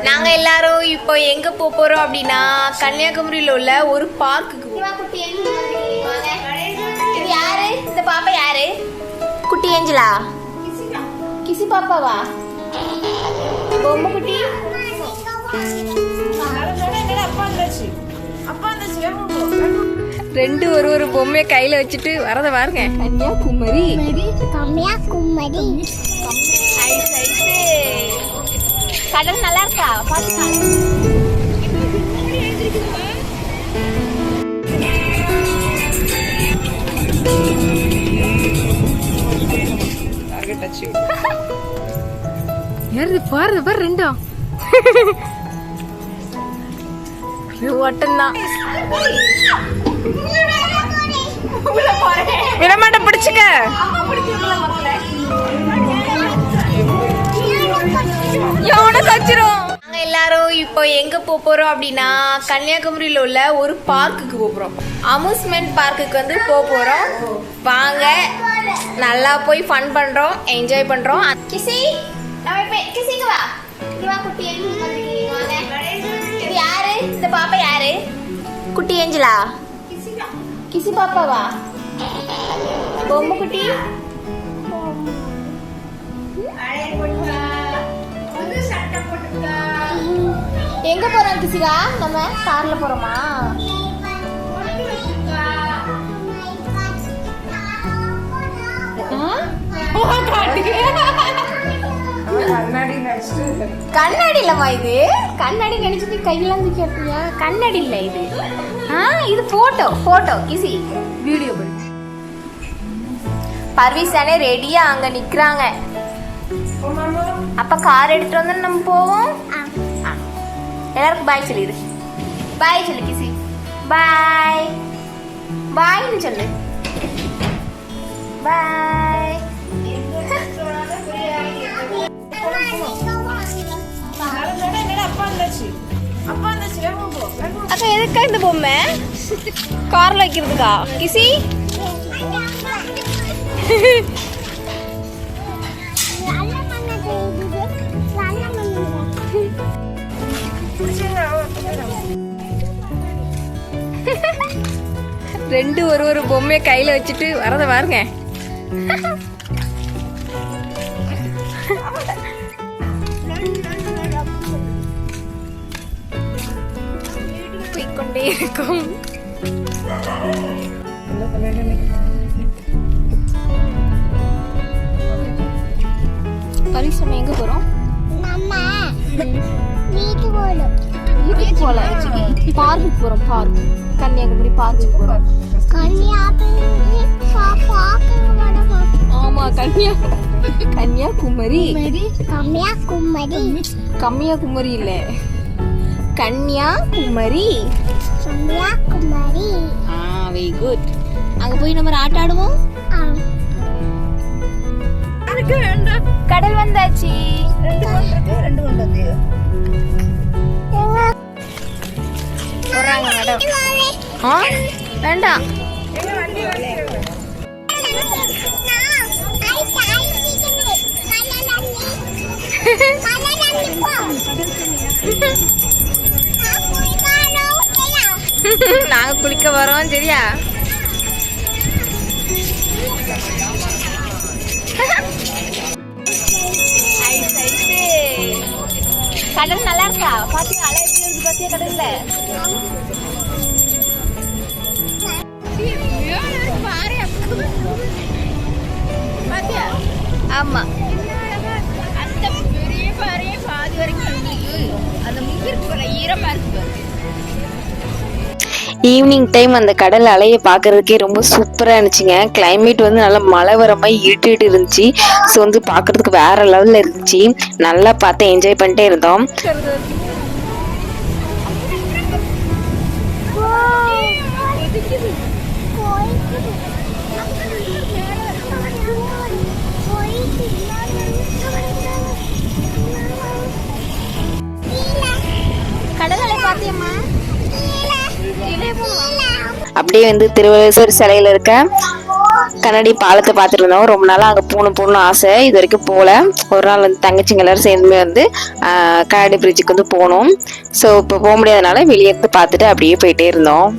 நாங்க எல்லாரும் இப்போ எங்க போறோம் அப்படின்னா கன்னியாகுமரியில உள்ள ஒரு பார்க்குக்கு இது யாரு? இந்த பாப்பா யாரு? குட்டி ஏஞ்சலா? கிசி பாப்பாவா? பொம்மை குட்டி ரெண்டு ஒரு பொம்மையை கையில வச்சுட்டு வரத பாருங்க. கன்னியாகுமரி கடல் நல்லா இருக்கா? பாரு பாரு ரெண்டும் ஓட்டம்தான். விடமாட்ட பிடிச்சுக்க. நாங்க எல்லாரும் இப்போ எங்க போறோம் அப்படின்னா கன்னியாகுமரியில உள்ள ஒரு பார்க்குக்கு போறோம். அம்யூஸ்மெண்ட் பார்க்குக்கு வந்து போறோம். வாங்க நல்லா போய் ஃபன் பண்றோம், என்ஜாய் பண்றோம். கிசி கிசிக்கு வா. வா குட்டி இது யாரு? இந்த பாப்பா யாரு? குட்டி ஏஞ்சலா? கிசி பாப்பாவா? பொம்மை குட்டி எங்க போறோம் கிசிகா? நம்ம கார்ல போறோமா? கண்ணாடி இல்லம்மா இது. கண்ணாடி நினைச்சிட்டு கையெல்லாம் தூக்கி அப்படியா? கண்ணாடி இல்ல இது. இது போட்டோ கிசி வீடியோ பண்ணு. பர்வீசானே ரெடியா அங்க நிக்கிறாங்க. அப்ப கார் எடுத்துட்டு வந்து நம்ம போவோம். எல்லாருக்கும் பாய் சொல்லிடு. பாய் சொல்லு கிசி. பாய் பாய்னு சொல்லு. பாய். அக்கா எதுக்கா இந்த பொம்மை? கார்ல வைக்கிறதுக்கா கிசி? ரெண்டு ஒரு பொம்மையை கையில வச்சுட்டு வரத பாருங்க. போய்கொண்டே இருக்கும். பரிசம் எங்க போறோம்? வீட்டுக்கு போல பார்க்குக்கு போறோம். பார்க் கன்னியாகுமரி பார்க்குக்கு போறோம். ஆமா கன்னியாகுமரி. கன்னியாகுமரி இல்ல கன்னியாகுமரி. Very good. அங்க போய் நம்ம ஆட்ட ஆடுவோம். கடல் வந்தாச்சு. வேண்டாம் நாங்க குளிக்க வரோம். சரியா? கடல் நல்லா இருக்கா? பாத்தியா அலை எப்படி இருக்கு? பாத்தியா கடல்ல? ஆமா அந்த பெரிய பாறையே பாதி வரைக்கும் அந்த முக்கிய ஈரமா இருக்கு. ஈவினிங் டைம் அந்த கடல் அலையை பார்க்கறதுக்கே ரொம்ப சூப்பராக இருந்துச்சுங்க. கிளைமேட் வந்து நல்லா மழை வர மாதிரி இருட்டிட்டு இருந்துச்சு. ஸோ வந்து பார்க்கறதுக்கு வேற லெவலில் இருந்துச்சு. நல்லா பார்த்து என்ஜாய் பண்ணிட்டே இருந்தோம். கடலை பார்த்தியம்மா? அப்படியே வந்து திருவள்ளுவர் சிலையில இருக்க கண்ணாடி பாலத்தை பார்த்துட்டு இருந்தோம். ரொம்ப நாளாக அங்கே போகணும்னு ஆசை, இது வரைக்கும் போகல. ஒரு நாள் வந்து தங்கச்சிங்க எல்லாரும் சேர்ந்து வந்து கண்ணாடி பிரிட்ஜுக்கு வந்து போனோம். ஸோ இப்போ போக முடியாதனால வெளியே இருந்து பார்த்துட்டு அப்படியே போயிட்டே இருந்தோம்.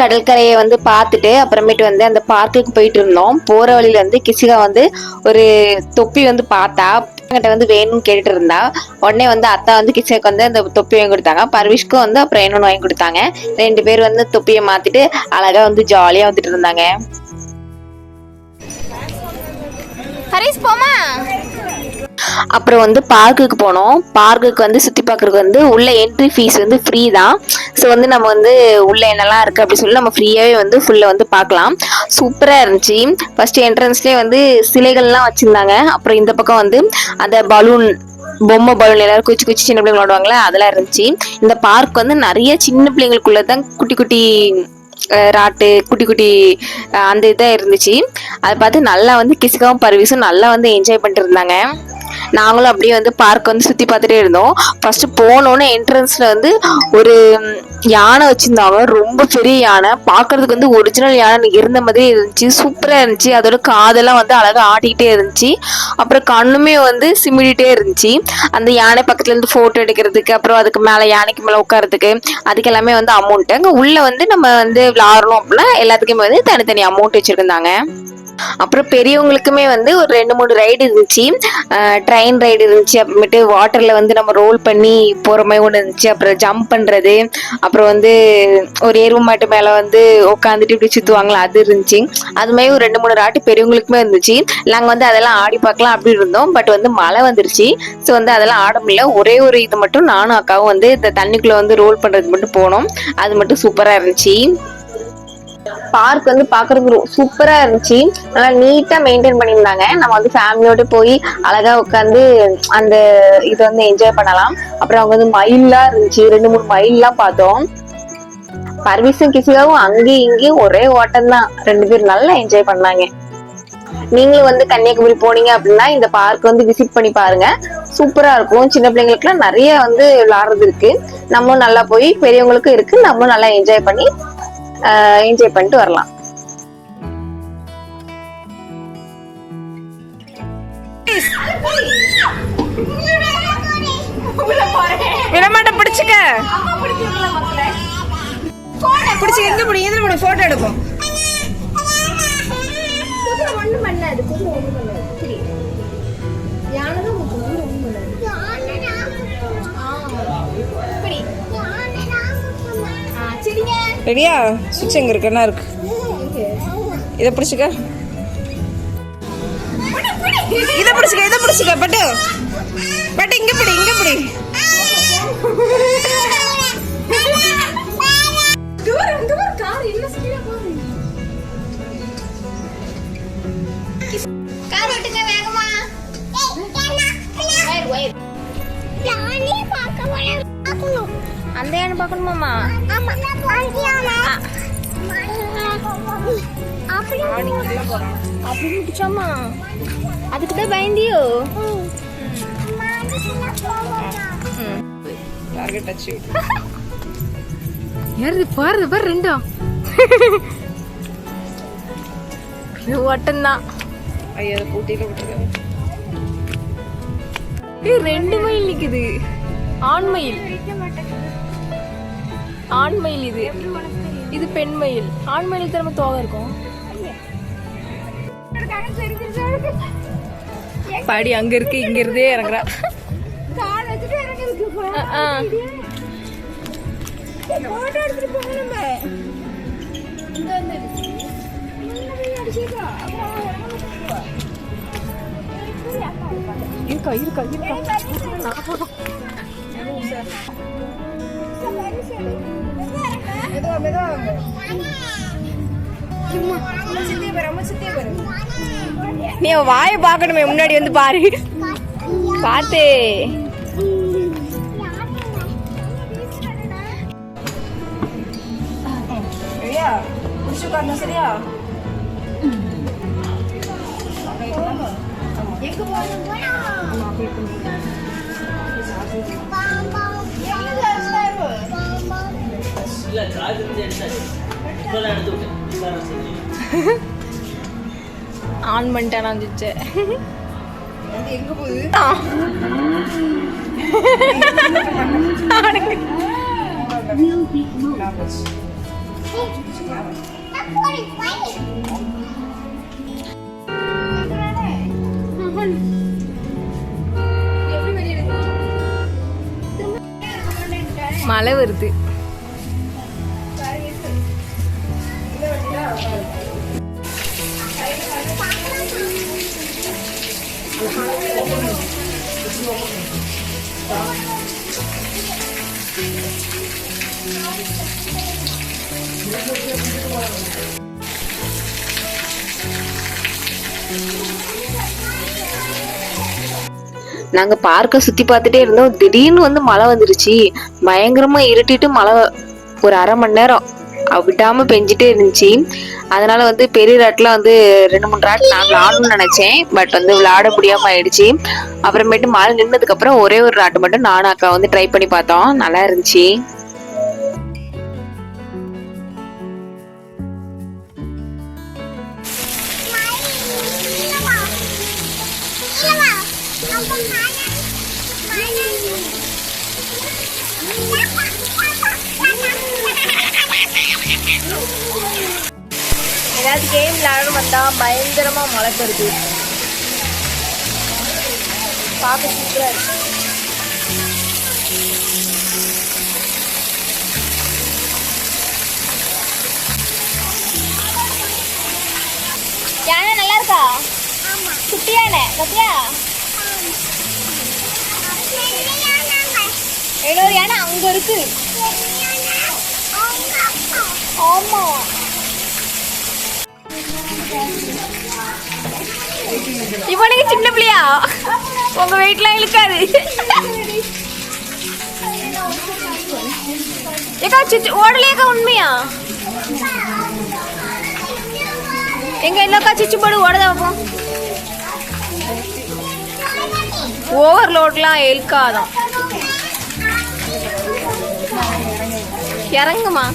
கடற்கரையை வந்து பார்த்துட்டு அப்புறமேட்டு வந்து அந்த பார்க்குக்கு போயிட்டு இருந்தோம். போற வழியில வந்து கிசிகா வந்து ஒரு தொப்பி வந்து பார்த்தா, கிட்ட வந்து வேணும்னு கேட்டுட்டு இருந்தா. உடனே வந்து அத்தா வந்து கிசிகாக்கு வந்து அந்த தொப்பி வாங்கி கொடுத்தாங்க. பர்விஷ்க்கும் வந்து அப்புறம் இன்னொன்று வாங்கி கொடுத்தாங்க. 2 பேர் வந்து தொப்பியை மாத்திட்டு அழகா வந்து ஜாலியா வந்துட்டு இருந்தாங்க. அப்புறம் வந்து பார்க்குக்கு போனோம். பார்க்குக்கு வந்து சுற்றி பார்க்குறதுக்கு வந்து உள்ள என்ட்ரி ஃபீஸ் வந்து ஃப்ரீ தான். ஸோ வந்து நம்ம வந்து உள்ள என்னெல்லாம் இருக்குது அப்படின்னு சொல்லி நம்ம ஃப்ரீயாகவே வந்து ஃபுல்ல வந்து பார்க்கலாம். சூப்பராக இருந்துச்சு. ஃபர்ஸ்ட் என்ட்ரன்ஸ்லேயே வந்து சிலைகள்லாம் வச்சுருந்தாங்க. அப்புறம் இந்த பக்கம் வந்து அந்த பலூன், பொம்மை பலூன் எல்லாரும் குச்சி குச்சி சின்ன பிள்ளைங்க விளாடுவாங்களே அதெல்லாம் இருந்துச்சு. இந்த பார்க் வந்து நிறைய சின்ன பிள்ளைங்களுக்குள்ளதான் குட்டி குட்டி ராட்டு, குட்டி குட்டி அந்த இதாக இருந்துச்சு. அதை பார்த்து நல்லா வந்து கிசிகாவும் பர்வீஸும் நல்லா வந்து என்ஜாய் பண்ணிட்டு இருந்தாங்க. நாங்களும் அப்படியே வந்து பார்க் வந்து சுற்றி பார்த்துட்டே இருந்தோம். ஃபர்ஸ்ட் போனோன்னு என்ட்ரன்ஸ்ல வந்து ஒரு யானை வச்சிருந்தாங்க. ரொம்ப பெரிய யானை, பார்க்கறதுக்கு வந்து ஒரிஜினல் யானை இருந்த மாதிரி இருந்துச்சு. சூப்பராக இருந்துச்சு. அதோட காதெல்லாம் வந்து அழகாக ஆடிக்கிட்டே இருந்துச்சு. அப்புறம் கண்ணுமே வந்து சிமிடிட்டே இருந்துச்சு. அந்த யானை பக்கத்துல இருந்து ஃபோட்டோ எடுக்கிறதுக்கு, அப்புறம் அதுக்கு மேலே யானைக்கு மேலே உட்காரதுக்கு, அதுக்கு எல்லாமே வந்து அமௌண்ட்டு. அங்கே உள்ள வந்து நம்ம வந்து விளாடணும் அப்படின்னா எல்லாத்துக்குமே வந்து தனித்தனி அமௌண்ட் வச்சிருந்தாங்க. அப்புறம் பெரியவங்களுக்குமே வந்து ஒரு 2-3 ரைடு இருந்துச்சு. ட்ரெயின் ரைடு இருந்துச்சு. அப்புறமேட்டு வாட்டர்ல வந்து நம்ம ரோல் பண்ணி போற மாதிரி ஒன்று இருந்துச்சு. அப்புறம் ஜம்ப் பண்றது, அப்புறம் வந்து ஒரு எருவு மாட்டு மேல வந்து உட்காந்துட்டு இப்படி சுத்துவாங்களா அது இருந்துச்சு. அது மாதிரி ஒரு 2-3 ராட்டு பெரியவங்களுக்குமே இருந்துச்சு. நாங்க வந்து அதெல்லாம் ஆடி பார்க்கலாம் அப்படி இருந்தோம். பட் வந்து மழை வந்துருச்சு. ஸோ வந்து அதெல்லாம் ஆட முடியல. ஒரே ஒரு இது மட்டும் நானும் அக்காவும் வந்து இந்த தண்ணிக்குள்ள வந்து ரோல் பண்றது மட்டும் போனோம். அது மட்டும் சூப்பரா இருந்துச்சு. பார்க் வந்து பாக்குறதுக்கு சூப்பரா இருந்துச்சு. நல்லா நீட்டா மெயின்டைன் பண்ணியிருந்தாங்க. நம்ம வந்து ஃபேமிலியோட போய் அழகா உட்காந்து அந்த இது வந்து என்ஜாய் பண்ணலாம். அப்புறம் அவங்க வந்து மயில்லாம் இருந்துச்சு. 2-3 மயில்லாம் பார்த்தோம். பர்வீஸும் கிசிகாவும் அங்கேயும் இங்கேயும் ஒரே ஓட்டம் தான். 2 பேரும் நல்லா என்ஜாய் பண்ணாங்க. நீங்களும் வந்து கன்னியாகுமரி போனீங்க அப்படின்னா இந்த பார்க் வந்து விசிட் பண்ணி பாருங்க. சூப்பரா இருக்கும். சின்ன பிள்ளைங்களுக்குலாம் நிறைய வந்து விளையாடுறது இருக்கு. நம்மளும் நல்லா போய், பெரியவங்களுக்கும் இருக்கு, நம்மளும் நல்லா என்ஜாய் பண்ணிட்டு வரலாம். விடமாட்ட பிடிச்சுக்க, பிடிச்சு எங்க போடு, எதிர போடு, போட்டோ எடுப்போம். ஒண்ணும் பண்ணாது, ஒண்ணும் பண்ணாது. யானதான் ரெடியா? சுவிட்ச் எங்க இருக்கு? என்ன இருக்கு? இதை பிடிச்சுக்க, இதை பிடிச்சுக்க, இதை பிடிச்சுக்க. பட்டு பட்டு இங்க பிடி, இங்க பிடி. அந்த யானை பார்க்கணுமாமா? அப்படி முடிச்சாமா? அதுக்குதான் பயந்தியோ? பாரு பாரு, ரெண்டும் ஒட்டம்தான். ஐயா பூட்டியில விட்டுருக்கேன். 2 மயில் நிக்குது. ஆண் மயில், ஆண் மயில். இது பெண் மயில். ஆண் மயிலுக்கு திரும்ப தோகை இருக்கும். பாடி அங்க இருக்கு, இங்க இருந்தே இறங்குறா. இருக்கா இருக்கா இருக்கா. நீ வாயை பார்க்கணுமே, முன்னாடி வந்து பாரு. பாத்து சரியா? ஆன் பண்ணிட்டேன் நான் சுவிட்சை. எங்க போகுது? மழை வருது. நாங்க பார்க்க சுத்தி பார்த்துட்டே இருந்தோம். திடீர்னு வந்து மழை வந்துருச்சு. பயங்கரமா இருட்டிட்டு மழை ஒரு அரை மணி நேரம் விடாம பெஞ்சிட்டே இருந்துச்சு. அதனால வந்து பெரிய ராட்ல வந்து 2-3 ராட் நான் விளாடணும்னு நினைச்சேன். பட் வந்து விளையாட முடியாம ஆயிடுச்சு. அப்புறமேட்டு மழை நின்னதுக்கு அப்புறம் ஒரே ஒரு ராட்டு மட்டும் நானும் அக்கா வந்து ட்ரை பண்ணி பார்த்தோம். நல்லா இருந்துச்சு. ஏதாவது கேம் விளையாடணும் வந்தா பயங்கரமா மழை பெறுது. பார்க்க சூப்பரா இருக்கு. யானை நல்லா இருக்கா? குட்டி யானை கத்தியா? இன்னொரு யானை அங்க இருக்கு. ஆமா, இவனுக்கு சின்ன பிள்ளையா? உங்க வெயிட்லாம் இழுக்காது. ஏக்கா ஓடலையாக்கா? உண்மையா? எங்க இல்லக்கா சிச்சு போடு ஓடத வைப்போம். ஓவர்லோட்லாம் இழுக்காதான். இறங்குமா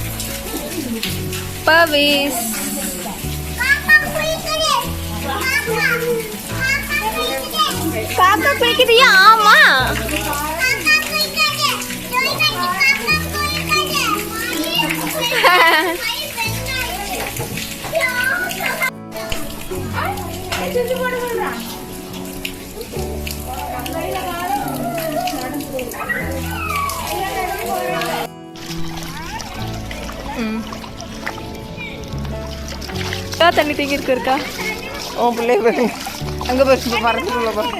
பவிஸ்? காக்கா குளிக்குதியா? ஆமா. தண்ணி தேங்கி இருக்கா? உன் பிள்ளைய பாருங்க, அங்க பாரு மரத்துக்குள்ள பாரு.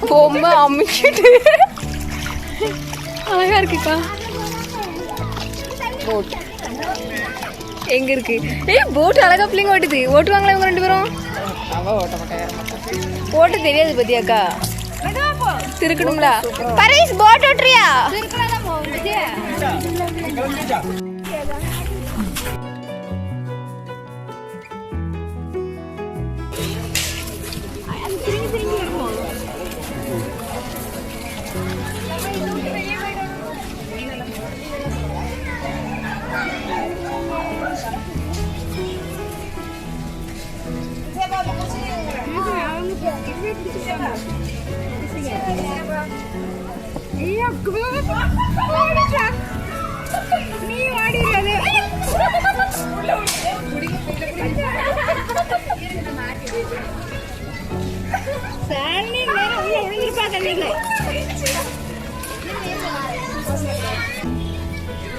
பொம்மை அம்மிக்கிட்டு அழகா இருக்குக்கா. போட் எங்க இருக்கு? ஏய் போட் அழகா பிள்ளைங்க ஓட்டுது. ஓட்டுவாங்களா இவங்க 2 பேரும்? அவ ஓட்ட மாட்டேன். ஓட்ட தெரியாது பத்தியாக்கா. திருக்கணும்ல. பரீஸ் போட் ஓட்டுறியா?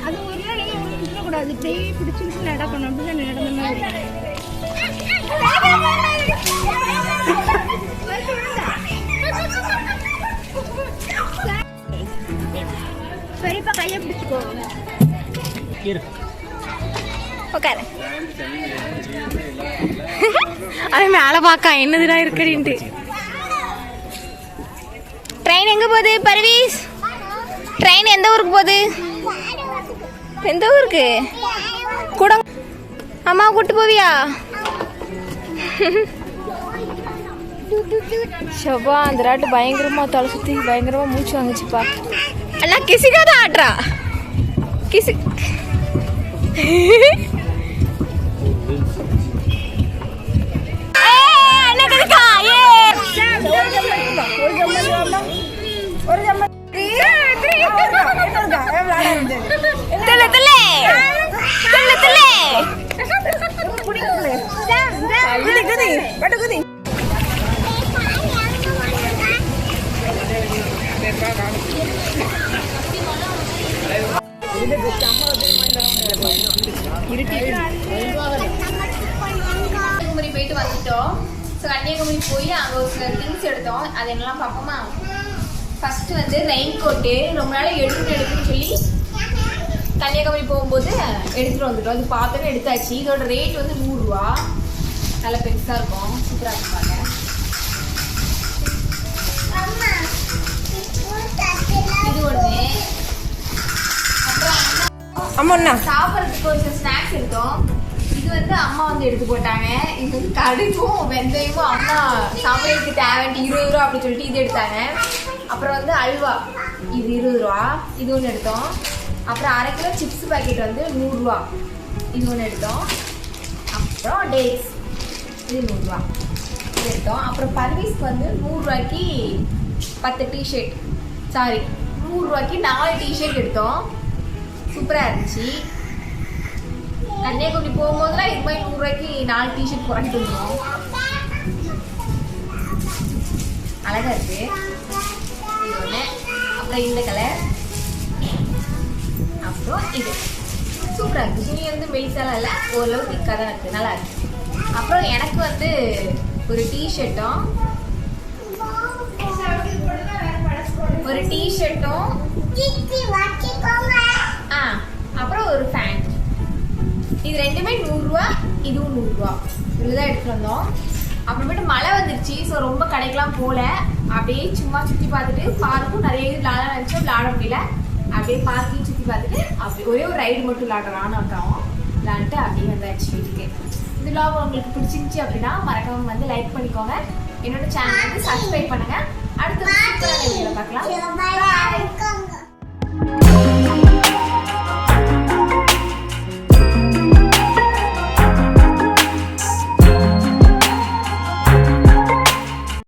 அது ஒரு நாள் விட்டுறக்கூடாது. பிடிச்சிருக்கு நடக்கணும். அப்படிதான் நடந்த மாதிரி. பெரியப்பா கையை பிடிச்சிக்கோ. உட்காரு. அது மேல பாக்கா என்னதுடா இருக்குடின்ட்டு. ட்ரெயின் எங்க போகுது பர்வீஸ்? ட்ரெயின் எந்த ஊருக்கு போகுது? எந்த ஊருக்கு? கூட அம்மா கூட்டு போவியா? ஷபா அந்த ராட்டு பயங்கரமா தலை சுத்தி பயங்கரமா மூச்சு வாங்குச்சுப்பா. அண்ணா கிசிகா தான் ஆடுறா கிசி கன்னியாகுமரி போயிட்டு வந்துட்டோம். ஸோ கன்னியாகுமரி போய் அங்கே ஒரு சில திங்ஸ் எடுத்தோம். அது என்னெல்லாம் பார்ப்போமா? ஃபர்ஸ்ட் வந்து ரெயின் கோட்டு ரொம்ப நாள் எடுக்கணும்னு சொல்லி கன்னியாகுமரி போகும்போது எடுத்துகிட்டு வந்துட்டோம். அது பார்த்தோன்னே எடுத்தாச்சு. இதோட ரேட் வந்து 100 ரூபா. நல்லா பெருசாக இருக்கும், சூப்பராக இருக்கும் பாருங்க. இது ஒன்று. அப்புறம் சாப்பிட்றதுக்கு ஒரு சில ஸ்நாக்ஸ் எடுத்தோம். இது வந்து அம்மா வந்து எடுத்து போட்டாங்க. இது வந்து கடுகும் வெந்தயமும் அம்மா சமையலுக்கு தேவைன்ட்டு 20 ரூபா அப்படின்னு சொல்லிட்டு இது எடுத்தாங்க. அப்புறம் வந்து அல்வா, இது 20 ரூபா. இது ஒன்று எடுத்தோம். அப்புறம் 1/2 கிலோ சிப்ஸ் பாக்கெட் வந்து 100 ரூபா. இது ஒன்று எடுத்தோம். அப்புறம் டேட்ஸ், இது 100 ரூபா. இது எடுத்தோம். அப்புறம் பர்வீஸ்க்கு வந்து 100 ரூபாய்க்கு 10 டிஷர்ட், சாரி 100 ரூபாய்க்கு 4 டிஷர்ட் எடுத்தோம். சூப்பராக இருந்துச்சு. கன்னியாகுமரி போகும்போதுலாம் இது மாதிரி 100 ரூபாய்க்கு 4 டிஷர்ட் போட்டு வந்துடும். அழகா இருக்கு. இது ஒன்று. அப்புறம் இந்த கலர். அப்புறம் இது சூப்பராக இருக்குது. துணி வந்து மெலிசாலாம் இல்லை, ஓரளவு திக்காக தான் இருக்குது, நல்லா இருக்கு. அப்புறம் எனக்கு வந்து ஒரு டிஷர்ட்டும் அப்புறம் ஒரு ஃபேண்ட். இது ரெண்டுமே 100 ரூபா. இதுவும் 100 ரூபா. இதுதான் எடுத்துட்டு வந்தோம். அப்புறமேட்டு மழை வந்துருச்சு. ஸோ ரொம்ப கடைக்கெல்லாம் போகல. அப்படியே சும்மா சுற்றி பார்த்துட்டு பார்க்கும் நிறைய இது விளாட நினச்சோம், விளாட முடியல. அப்படியே பார்க்கையும் சுற்றி பார்த்துட்டு அப்படி ஒரே ஒரு ரைடு மட்டும் விளாடுறான்னு அப்புறம் விளாண்டுட்டு அப்படியே வந்தாச்சு வீட்டுக்கு. இந்த விளாக் உங்களுக்கு பிடிச்சிருந்துச்சி அப்படின்னா மறக்காம வந்து லைக் பண்ணிக்கோங்க. என்னோட சேனல் வந்து சப்ஸ்கிரைப் பண்ணுங்க. அடுத்த வீடியோவில் பார்க்கலாம்.